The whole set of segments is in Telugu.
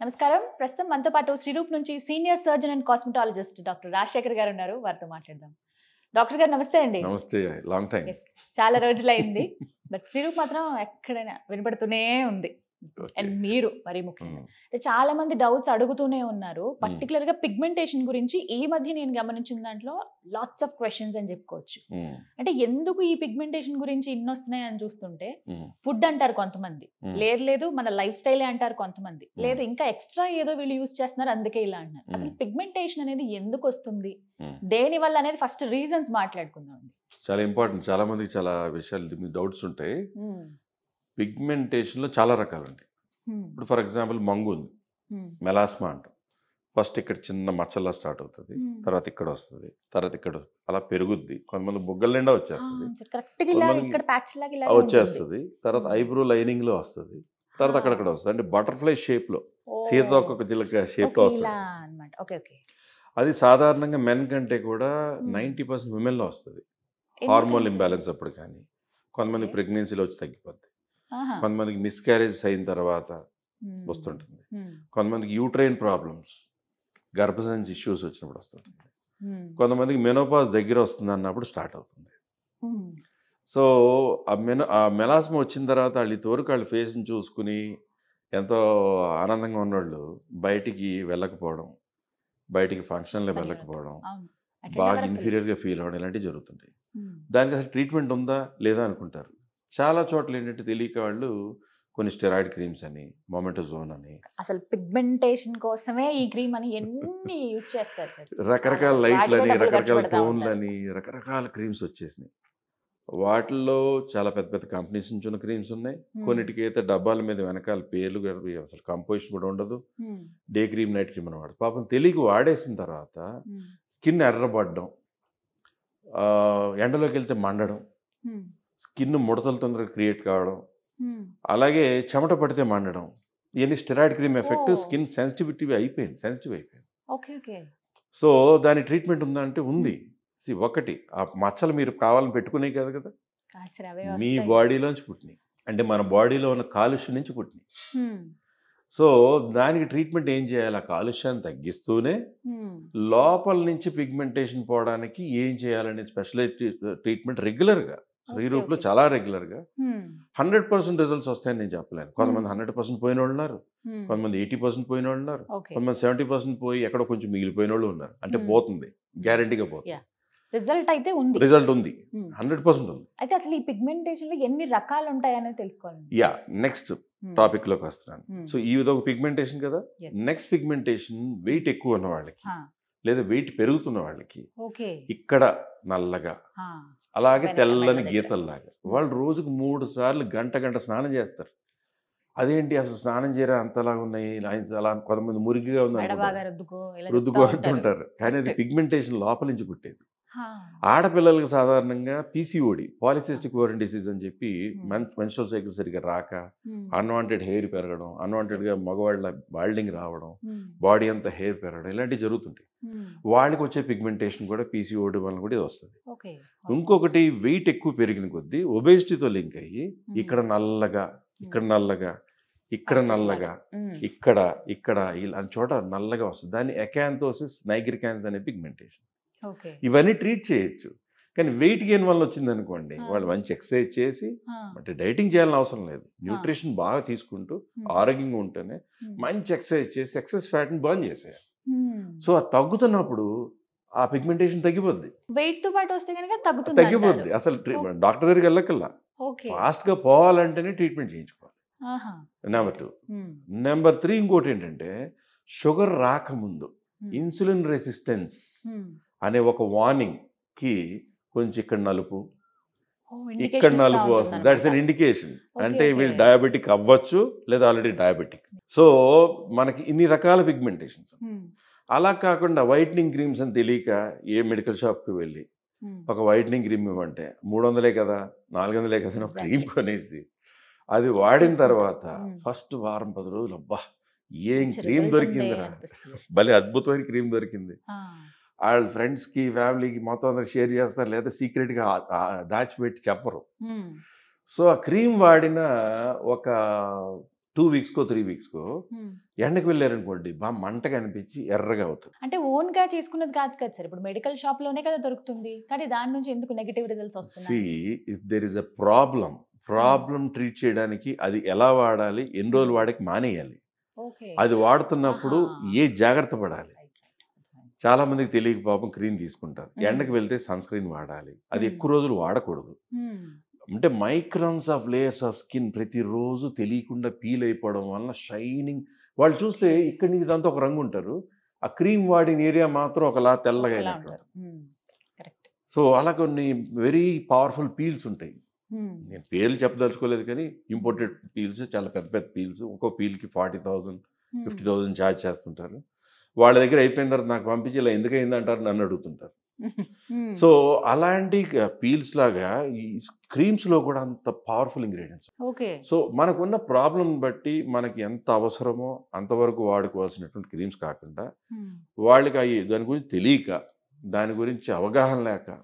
నమస్కారం. ప్రస్తుతం మనతో పాటు శ్రీరూప్ నుంచి senior surgeon and cosmetologist doctor Rajasekhar గారు ఉన్నారు. వారితో మాట్లాడదాం. డాక్టర్ గారు నమస్తే అండి. నమస్తే. Long time. చాలా రోజులైంది. బట్ శ్రీరూప్ మాత్రం ఎక్కడైనా వినపడుతూనే ఉంది. అండ్ మీరు మరీ ముఖ్యంగా చాలా మంది డౌట్స్ అడుగుతూనే ఉన్నారు. పర్టికులర్ గా పిగ్మెంటేషన్ గురించి ఈ మధ్య నేను గమనించిన దాంట్లో లాట్స్ ఆఫ్ క్వశ్చన్స్ అని చెప్పుకోవచ్చు. అంటే ఎందుకు ఈ పిగ్మెంటేషన్ గురించి ఇన్ని వస్తున్నాయి అని చూస్తుంటే ఫుడ్ అంటారు కొంతమంది, లేదు మన లైఫ్ స్టైలే అంటారు కొంతమంది, లేదు ఇంకా ఎక్స్ట్రా ఏదో వీళ్ళు యూజ్ చేస్తున్నారు అందుకే ఇలా అంటున్నారు. అసలు పిగ్మెంటేషన్ అనేది ఎందుకు వస్తుంది, దేని వల్ల అనేది ఫస్ట్ రీజన్స్ మాట్లాడుకుందాం. చాలా ఇంపార్టెంట్. చాలా మందికి చాలా విషయాలు డౌట్స్ ఉంటాయి. పిగ్మెంటేషన్లో చాలా రకాలు ఉంటాయి. ఇప్పుడు ఫర్ ఎగ్జాంపుల్ మంగు ఉంది, మెలాస్మా అంటాం. ఫస్ట్ ఇక్కడ చిన్న మచ్చల్లా స్టార్ట్ అవుతుంది, తర్వాత ఇక్కడ వస్తుంది, తర్వాత ఇక్కడ అలా పెరుగుద్ది. కొంతమంది బుగ్గల నిండా వచ్చేస్తుంది, తర్వాత ఐబ్రో లైనింగ్ లో వస్తుంది, తర్వాత అక్కడక్కడ వస్తుంది. అంటే బటర్ఫ్లై షేప్ లో, సీతాకొక చిలక షేప్ లో వస్తుంది. అది సాధారణంగా మెన్ కంటే కూడా 90% విమెన్లో వస్తుంది. హార్మోన్ ఇంబ్యాలెన్స్ అప్పుడు కానీ, కొంతమంది ప్రెగ్నెన్సీలో వచ్చి తగ్గిపోద్ది, కొంతమందికి మిస్క్యారేజ్ అయిన తర్వాత వస్తుంటుంది, కొంతమందికి యూట్రైన్ ప్రాబ్లమ్స్, గర్భసంచి ఇష్యూస్ వచ్చినప్పుడు వస్తుంటుంది, కొంతమందికి మెనోపాజ్ దగ్గర వస్తుంది అన్నప్పుడు స్టార్ట్ అవుతుంది. సో ఆ మెలాస్మా వచ్చిన తర్వాత వాళ్ళు తోరుకు వాళ్ళ ఫేస్ని చూసుకుని ఎంతో ఆనందంగా ఉన్నవాళ్ళు బయటికి వెళ్ళకపోవడం, బయటికి ఫంక్షన్లో వెళ్ళకపోవడం, బాగా ఇన్ఫీరియర్గా ఫీల్ అవ్వడం, ఇలాంటివి జరుగుతుంటాయి. దానికి అసలు ట్రీట్మెంట్ ఉందా లేదా అనుకుంటారు. చాలా చోట్ల ఏంటంటే తెలియక వాళ్ళు కొన్ని స్టెరాయిడ్ క్రీమ్స్ అని, మొమెటోజోన్ అని, అసలు పిగ్మెంటేషన్ కోసమే ఈ క్రీమ్ అని ఎన్ని యూజ్ చేస్తారు సార్. రకరకాల లైట్లని, రకరకాల టోన్లని, రకరకాల క్రీమ్స్ వచ్చేసినాయి. వాటిల్లో చాలా పెద్ద పెద్ద కంపెనీస్ నుంచి ఉన్న క్రీమ్స్ ఉన్నాయి. కొన్నిటికి అయితే డబ్బాల మీద వెనకాల పేర్లు అసలు కంపోజిషన్ కూడా ఉండదు. డే క్రీమ్, నైట్ క్రీమ్ అని వాడు పాపం తెలియక వాడేసిన తర్వాత స్కిన్ ఎర్రబడ్డం, ఎండలోకి వెళ్తే మండడం, స్కిన్ ముడతలు తొందరగా క్రియేట్ కావడం, అలాగే చెమట పడితే మండడం, ఇవన్నీ steroid cream effect. Skin sensitive అయిపోయింది. సో దాని ట్రీట్మెంట్ ఉందా అంటే ఉంది. ఒకటి, ఆ మచ్చలు మీరు కావాలని పెట్టుకునే కాదు కదా, మీ బాడీలోంచి పుట్టినాయి. అంటే మన బాడీలో ఉన్న కాలుష్యం నుంచి పుట్టినాయి. సో దానికి ట్రీట్మెంట్ ఏం చేయాలి? ఆ కాలుష్యాన్ని తగ్గిస్తూనే లోపల నుంచి పిగ్మెంటేషన్ పోవడానికి ఏం చేయాలనే స్పెషలైజ్ ట్రీట్మెంట్ రెగ్యులర్గా శ్రీరూప్లో చాలా రెగ్యులర్గా 100% రిజల్ట్స్ వస్తాయని నేను చెప్పలేను. కొంతమంది 100% పోయిన వాళ్ళు ఉన్నారు, కొంతమంది 80% పోయిన వాళ్ళు ఉన్నారు, కొంతమంది 70% పోయి ఎక్కడో కొంచెం మిగిలిపోయిన వాళ్ళు ఉన్నారు. అంటే పోతుంది, గ్యారంటీగా పోతుంది. రిజల్ట్ అయితే ఉంది, రిజల్ట్ ఉంది, 100% ఉంది. అయితే అసలు ఈ పిగ్మెంటేషన్ లో ఎన్ని రకాలు ఉంటాయని తెలుసుకోవాలి. నెక్స్ట్ టాపిక్ లోకి వస్తున్నాను. సో ఈ విధంగా పిగ్మెంటేషన్ కదా. నెక్స్ట్ పిగ్మెంటేషన్ వెయిట్ ఎక్కువ ఉన్న వాళ్ళకి, లేదా వెయిట్ పెరుగుతున్న వాళ్ళకి, ఇక్కడ నల్లగా అలాగే తెల్లని గీతల్లాగా, వాళ్ళు రోజుకు 3 సార్లు గంట గంట స్నానం చేస్తారు. అదేంటి అసలు స్నానం చేయరా అంతలాగా ఉన్నాయి, అలా కొంతమంది మురికిగా ఉంది రుద్దుకో అంటుంటారు. కానీ అది పిగ్మెంటేషన్ లోపల నుంచి పుట్టేది. ఆడపిల్లలకు సాధారణంగా పీసీఓడి, పాలిసిస్టిక్ ఓవరియన్ డిసీజ్ అని చెప్పి, మెన్స్ట్రువల్ సైకిల్ సరిగ్గా రాక, అన్వాంటెడ్ హెయిర్ పెరగడం, అన్వాంటెడ్గా మగవాళ్ళ బాల్డింగ్ రావడం, బాడీ అంతా హెయిర్ పెరగడం, ఇలాంటివి జరుగుతుంటాయి. వాళ్ళకి వచ్చే పిగ్మెంటేషన్ కూడా పీసీఓడి వల్ల కూడా ఇది వస్తుంది. ఇంకొకటి, వెయిట్ ఎక్కువ పెరిగిన కొద్దీ ఒబేసిటీతో లింక్ అయ్యి ఇక్కడ నల్లగా, ఇక్కడ నల్లగా, ఇక్కడ నల్లగా, ఇక్కడ ఇక్కడ ఇలా చోట నల్లగా వస్తుంది. దాన్ని ఎకాంతోసిస్ నైగ్రికాన్స్ అనే పిగ్మెంటేషన్. ఇవన్నీ ట్రీట్ చేయొచ్చు. కానీ వెయిట్ గెయిన్ వల్ల వచ్చింది అనుకోండి, వాళ్ళు మంచి ఎక్సర్సైజ్ చేసి, అంటే డైటింగ్ చేయాలని అవసరం లేదు, న్యూట్రిషన్ బాగా తీసుకుంటూ ఆరోగ్యంగా ఉంటేనే మంచి ఎక్సర్సైజ్ చేసి ఎక్సెస్ ఫ్యాట్ని బర్న్ చేసేయాలి. సో అది తగ్గుతున్నప్పుడు ఆ పిగ్మెంటేషన్ తగ్గిపోద్ది. వెయిట్ తో పాటు వస్తే కనుక తగ్గిపోద్ది. అసలు డాక్టర్ దగ్గరికి వెళ్ళకల్లా, ఫాస్ట్ గా పోవాలంటేనే ట్రీట్మెంట్ చేయించుకోవాలి. నెంబర్ 2. నెంబర్ 3 ఇంకోటి ఏంటంటే, షుగర్ రాకముందు ఇన్సులిన్ రెసిస్టెన్స్ అనే ఒక వార్నింగ్ కి కొంచెం ఇక్కడ నలుపు, ఇక్కడ నలుపు వస్తుంది. That's an indication. అంటే వీళ్ళు డయాబెటిక్ అవ్వచ్చు, లేదా ఆల్రెడీ డయాబెటిక్. సో మనకి ఇన్ని రకాల పిగ్మెంటేషన్స్. అలా కాకుండా వైట్నింగ్ క్రీమ్స్ అని తెలియక ఏ మెడికల్ షాప్కి వెళ్ళి ఒక వైట్నింగ్ క్రీమ్ ఇవ్వంటే 300 కదా 400 కదా ఒక క్రీమ్ కొనేసి అది వాడిన తర్వాత ఫస్ట్ వారం 10 రోజులు అబ్బా ఏం క్రీమ్ దొరికిందిరా, భలే అద్భుతమైన క్రీమ్ దొరికింది, వాళ్ళ ఫ్రెండ్స్కి ఫ్యామిలీకి మొత్తం అందరికి షేర్ చేస్తారు, లేదా సీక్రెట్గా దాచిపెట్టి చెప్పరు. సో ఆ క్రీమ్ వాడిన ఒక 2 వీక్స్కో 3 వీక్స్కో ఎండకు వెళ్ళారనుకోండి బాగా మంటగా అనిపించి ఎర్రగా అవుతుంది. అంటే ఓన్ గా చేసుకున్నది కాదు కదా సార్, ఇప్పుడు మెడికల్ షాప్ లోనే కదా దొరుకుతుంది, కానీ దాని నుంచి ఎందుకు నెగటివ్ రిజల్ట్స్ వస్తున్నాయి? If there is a problem treat చేయడానికి అది ఎలా వాడాలి, ఎన్ని రోజులు వాడకి మానేయాలి, అది వాడుతున్నప్పుడు ఏ జాగ్రత్త పడాలి. చాలా మందికి తెలియక పాపం క్రీమ్ తీసుకుంటారు. ఎండకు వెళ్తే సన్ స్క్రీన్ వాడాలి, అది ఎక్కువ రోజులు వాడకూడదు. అంటే microns of layers of skin ప్రతిరోజు తెలియకుండా పీల్ అయిపోవడం వలన షైనింగ్, వాళ్ళు చూస్తే ఇక్కడి నుంచి ఇదంతా ఒక రంగు ఉంటారు, ఆ క్రీమ్ వాడిన ఏరియా మాత్రం ఒకలా తెల్లగా అయినట్టు. సో అలా కొన్ని వెరీ పవర్ఫుల్ పీల్స్ ఉంటాయి. నేను పేర్లు చెప్పదలుచుకోలేదు, కానీ ఇంపోర్టెడ్ పీల్స్, చాలా పెద్ద పెద్ద పీల్స్, ఒక్కో పీల్కి 40,000 50,000 ఛార్జ్ చేస్తుంటారు. వాళ్ళ దగ్గర అయిపోయిన తర్వాత నాకు పంపించి ఇలా ఎందుకు అయిందంటారు, నన్ను అడుగుతుంటారు. సో అలాంటి పీల్స్ లాగా ఈ క్రీమ్స్లో కూడా అంత పవర్ఫుల్ ఇంగ్రీడియంట్స్. సో మనకున్న ప్రాబ్లం బట్టి మనకి ఎంత అవసరమో అంతవరకు వాడుకోవాల్సినటువంటి క్రీమ్స్ కాకుండా, వాళ్ళకి దాని గురించి తెలియక, దాని గురించి అవగాహన లేక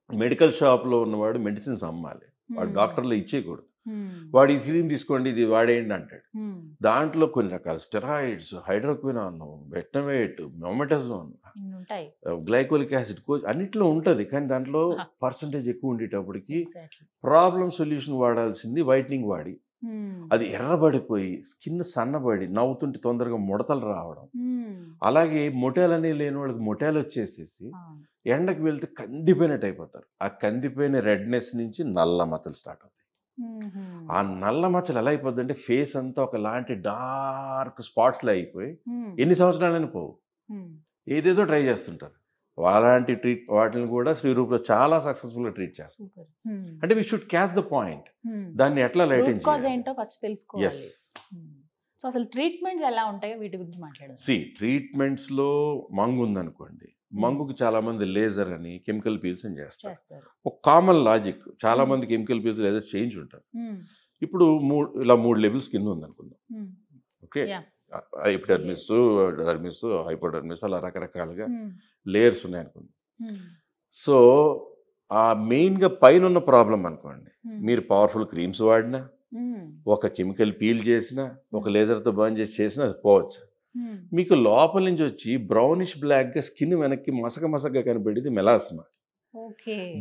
మెడికల్ షాప్లో ఉన్నవాడు మెడిసిన్స్ అమ్మాలి, వాడు డాక్టర్లు ఇచ్చేయకూడదు. వాడు ఈ క్రీమ్ తీసుకోండి ఇది వాడేయండి అంటాడు. దాంట్లో కొన్ని రకాల స్టెరాయిడ్స్, హైడ్రోక్వినాన్, బెటనవేట్, మెమటజోన్, గ్లైకోలిక్ యాసిడ్ అన్నిట్లో ఉంటుంది. కానీ దాంట్లో పర్సంటేజ్ ఎక్కువ ఉండేటప్పటికి ప్రాబ్లం సొల్యూషన్ వాడాల్సింది వైట్నింగ్ వాడి అది ఎర్రబడిపోయి స్కిన్ సన్నబడి నవ్వుతుంటే తొందరగా ముడతలు రావడం, అలాగే మొటాలనే లేని వాళ్ళకి మొటాలు వచ్చేసేసి ఎండకు వెళ్తే కందిపోయినట్టు అయిపోతారు. ఆ కందిపోయిన రెడ్నెస్ నుంచి నల్ల మచ్చలు స్టార్ట్ అవుతాయి. ఆ నల్ల మచ్చలు ఎలా అయిపోద్ది అంటే ఫేస్ అంతా ఒకలాంటి డార్క్ స్పాట్స్లో అయిపోయి ఎన్ని సంవత్సరాలైనా పోవు. ఏదేదో ట్రై చేస్తుంటారు. అలాంటి వాటిని కూడా శ్రీరూప్లో చాలా సక్సెస్ఫుల్గా ట్రీట్ చేస్తారు. అంటే we should catch the point, దాన్ని ఎట్లా లైటింగ్ చేయాలి. సో అసలు ట్రీట్మెంట్స్ ఎలా ఉంటాయో వీటి గురించి మాట్లాడాలి. ట్రీట్మెంట్స్లో మంగు ఉందనుకోండి, మంగుకి చాలా మంది లేజర్ అని కెమికల్ పీల్స్ అని చేస్తారు. ఒక కామన్ లాజిక్, చాలా మంది కెమికల్ పీల్స్ లేజర్ చేంజ్ ఉంటారు. ఇప్పుడు ఇలా 3 లెవెల్స్ కింద ఉందనుకుందాం. ఓకే, ఎపిడర్మిస్, డర్మిస్, హైపోడర్మిస్, అలా రకరకాలుగా లేయర్స్ ఉన్నాయనుకుందాం. సో ఆ మెయిన్గా పైన ఉన్న ప్రాబ్లం అనుకోండి, మీరు పవర్ఫుల్ క్రీమ్స్ వాడినా, ఒక కెమికల్ పీల్ చేసినా, ఒక లేజర్తో బర్న్ చేసినా అది పోవచ్చు. మీకు లోపల నుంచి వచ్చి బ్రౌనిష్ బ్లాక్గా స్కిన్ వెనక్కి మసకగా కనబడేది మెలాస్మా.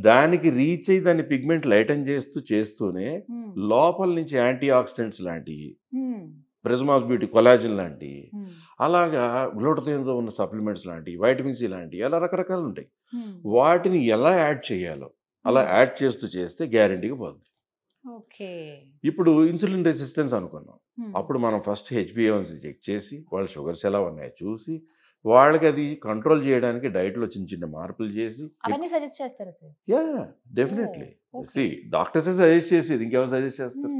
దానికి రీచ్ అయ్యి దాన్ని పిగ్మెంట్ లైటన్ చేస్తూనే లోపల నుంచి యాంటీ ఆక్సిడెంట్స్ లాంటివి, ప్రిజమాస్ బ్యూటీ, కొలాజిన్ లాంటివి, అలాగా గ్లూటథియోన్తో ఉన్న సప్లిమెంట్స్ లాంటివి, వైటమిన్ సి లాంటివి, అలా రకరకాలు ఉంటాయి. వాటిని ఎలా యాడ్ చేయాలో అలా యాడ్ చేస్తే గ్యారెంటీగా పోద్ది. ఇప్పుడు ఇన్సులిన్ రెసిస్టెన్స్ అనుకున్నాం, అప్పుడు మనం ఫస్ట్ HbA1c చెక్ చేసి వాళ్ళ షుగర్స్ ఎలా ఉన్నాయో చూసి వాళ్ళకి అది కంట్రోల్ చేయడానికి డైట్లో చిన్న మార్పులు చేసి డెఫినెట్లీ డాక్టర్సే సజెస్ట్ చేసేది, ఇంకెవరు సజెస్ట్ చేస్తారు.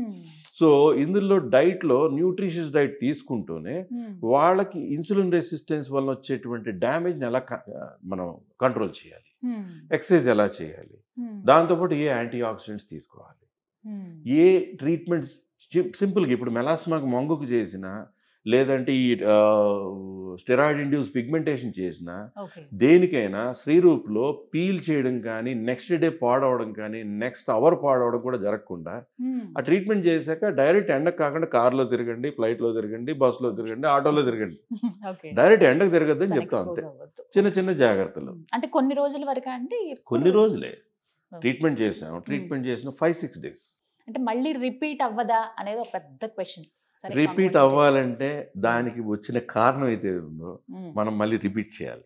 సో ఇందులో డైట్లో న్యూట్రిషియస్ డైట్ తీసుకుంటూనే వాళ్ళకి ఇన్సులిన్ రెసిస్టెన్స్ వల్ల వచ్చేటువంటి డ్యామేజ్ని ఎలా మనం కంట్రోల్ చేయాలి, ఎక్సర్సైజ్ ఎలా చేయాలి, దాంతోపాటు ఏ యాంటీ ఆక్సిడెంట్స్ తీసుకోవాలి, ఏ ట్రీట్మెంట్స్ సింపుల్గా ఇప్పుడు మెలాస్మాకు మంగుకు చేసిన, లేదంటే ఈ స్టెరాయిడ్ ఇండ్యూస్ పిగ్మెంటేషన్ చేసిన దేనికైనా శ్రీరూప్లో పీల్ చేయడం కానీ, నెక్స్ట్ డే పాడవడం కానీ, నెక్స్ట్ అవర్ పాడవడం కూడా జరగకుండా ఆ ట్రీట్మెంట్ చేశాక డైరెక్ట్ ఎండకు కాకుండా కార్లో తిరగండి, ఫ్లైట్లో తిరగండి, బస్సులో తిరగండి, ఆటోలో తిరగండి, డైరెక్ట్ ఎండకు తిరగద్దని చెప్తాం. అంతే, చిన్న జాగ్రత్తలు. అంటే కొన్ని రోజుల వరకు, అంటే కొన్ని రోజులే ట్రీట్మెంట్ చేసాం. ట్రీట్మెంట్ చేసిన 5-6 days. అంటే మళ్ళీ రిపీట్ అవ్వదా అనేది ఒక పెద్ద క్వశ్చన్. రిపీట్ అవ్వాలంటే దానికి వచ్చిన కారణం అయితే ఉందో మనం మళ్ళీ రిపీట్ చేయాలి.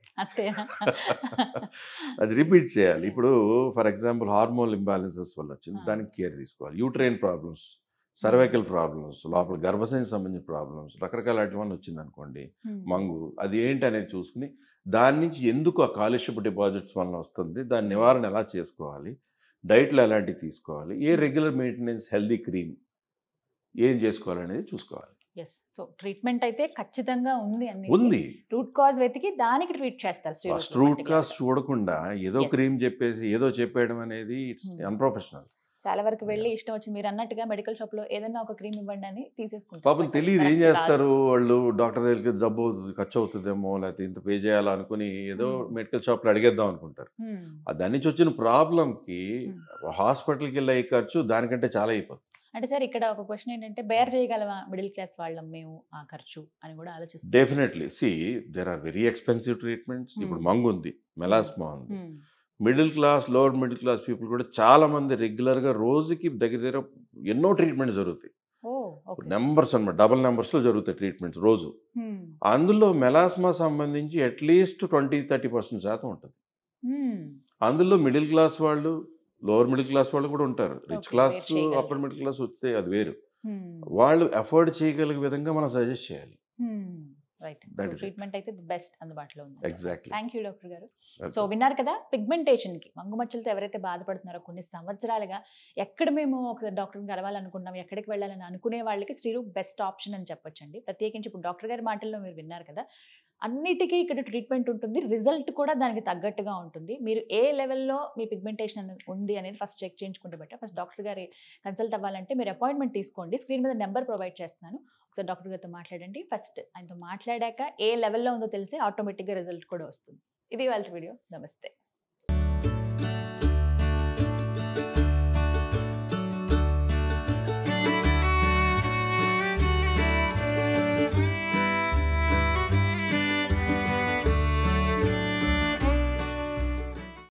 అది రిపీట్ చేయాలి. ఇప్పుడు ఫర్ ఎగ్జాంపుల్ హార్మోన్ ఇంబ్యాలెన్సెస్ వల్ల వచ్చింది, దానికి కేర్ తీసుకోవాలి. యూట్రైన్ ప్రాబ్లమ్స్, సర్వైకల్ ప్రాబ్లమ్స్, లోపల గర్భసంచి సంబంధించిన ప్రాబ్లమ్స్, రకరకాల అటువంటి వచ్చింది అనుకోండి మంగు, అది ఏంటి అనేది చూసుకుని దాని నుంచి ఎందుకు ఆ కాలుష్యపు డిపాజిట్స్ వల్ల వస్తుంది, దాని నివారణ ఎలా చేసుకోవాలి, డైట్లో ఎలాంటివి తీసుకోవాలి, ఏ రెగ్యులర్ మెయింటెనెన్స్, హెల్దీ క్రీమ్ ఏం చేసుకోవాలనేది చూసుకోవాలి. సో ట్రీట్మెంట్ అయితే ఖచ్చితంగా ఉంది. రూట్ కాజ్ వెతికి దానికి ట్రీట్ చేస్తారు. ఫస్ట్ రూట్ కాజ్ చూడకుండా ఏదో క్రీమ్ చెప్పేసి ఏదో చెప్పేయడం అనేది ఇట్స్ అన్ప్రొఫెషనల్. చాలా వరకు వెళ్ళి ఇష్టం వచ్చింది మీరు అన్నట్టుగా మెడికల్ షాప్ లో ఏదైనా ఒక క్రీమ్ ఇవ్వండి అని తీసేసుకుంటారు. పాపం తెలియదు ఏం చేస్తారు వాళ్ళు, డాక్టర్ దగ్గరికి డబ్బు ఖర్చు అవుతుందేమో, లేకపోతే ఇంత పే చేయాలనుకుని ఏదో మెడికల్ షాప్ లో అడిగేద్దాం అనుకుంటారు. దాని నుంచి వచ్చిన ప్రాబ్లంకి హాస్పిటల్కి వెళ్ళే ఖర్చు దానికంటే చాలా అయిపోతుంది. అంటే సార్ ఇక్కడ ఒక క్వశ్చన్ ఏంటంటే బేర్ చేయగలమా మిడిల్ క్లాస్ వాళ్ళం మేము ఆ ఖర్చు అని కూడా ఆలోచిస్తాం. Definitely there are very expensive treatments. ఇప్పుడు మంగు ఉంది, మెలాస్మా ఉంది. Middle class, lower middle class people కూడా చాలా మంది రెగ్యులర్గా రోజుకి దగ్గర ఎన్నో ట్రీట్మెంట్స్ జరుగుతాయి. నెంబర్స్ అన్నమాట, డబుల్ నెంబర్స్లో జరుగుతాయి ట్రీట్మెంట్స్ రోజు. అందులో మెలాస్మా సంబంధించి అట్లీస్ట్ 20-30% ఉంటుంది. అందులో మిడిల్ క్లాస్ వాళ్ళు, లోవర్ మిడిల్ క్లాస్ వాళ్ళు కూడా ఉంటారు. Rich class, upper middle class వస్తే అది వేరు. వాళ్ళు అఫోర్డ్ చేయగలిగే విధంగా మనం సజెస్ట్ చేయాలి. రైట్. ట్రీట్మెంట్ అయితే బెస్ట్ అందుబాటులో ఉంది. ఎగ్జాక్ట్లీ. థ్యాంక్ యూ డాక్టర్ గారు. సో విన్నారు కదా, పిగ్మెంటేషన్ కి మంగుమచ్చలతో ఎవరైతే బాధపడుతున్నారో కొన్ని సంవత్సరాలుగా ఎక్కడ మేము ఒక డాక్టర్ని కలవాలనుకున్నాం, ఎక్కడికి వెళ్ళాలని అనుకునే వాళ్ళకి శ్రీరూప్ బెస్ట్ ఆప్షన్ అని చెప్పొచ్చండి. ప్రత్యేకించి ఇప్పుడు డాక్టర్ గారి మాటల్లో మీరు విన్నారు కదా, అన్నిటికీ ఇక్కడ ట్రీట్మెంట్ ఉంటుంది, రిజల్ట్ కూడా దానికి తగ్గట్టుగా ఉంటుంది. మీరు ఏ లెవెల్లో మీ పిగ్మెంటేషన్ ఉంది అనేది ఫస్ట్ చెక్ చేయించుకుంటే బెటర్. ఫస్ట్ డాక్టర్ గారి కన్సల్ట్ అవ్వాలంటే మీరు అపాయింట్మెంట్ తీసుకోండి. స్క్రీన్ మీద నెంబర్ ప్రొవైడ్ చేస్తున్నాను, ఒకసారి డాక్టర్ గారితో మాట్లాడండి. ఫస్ట్ ఆయనతో మాట్లాడాక ఏ లెవెల్లో ఉందో తెలిసి ఆటోమేటిక్గా రిజల్ట్ కూడా వస్తుంది. ఇది వాళ్ళ వీడియో. నమస్తే.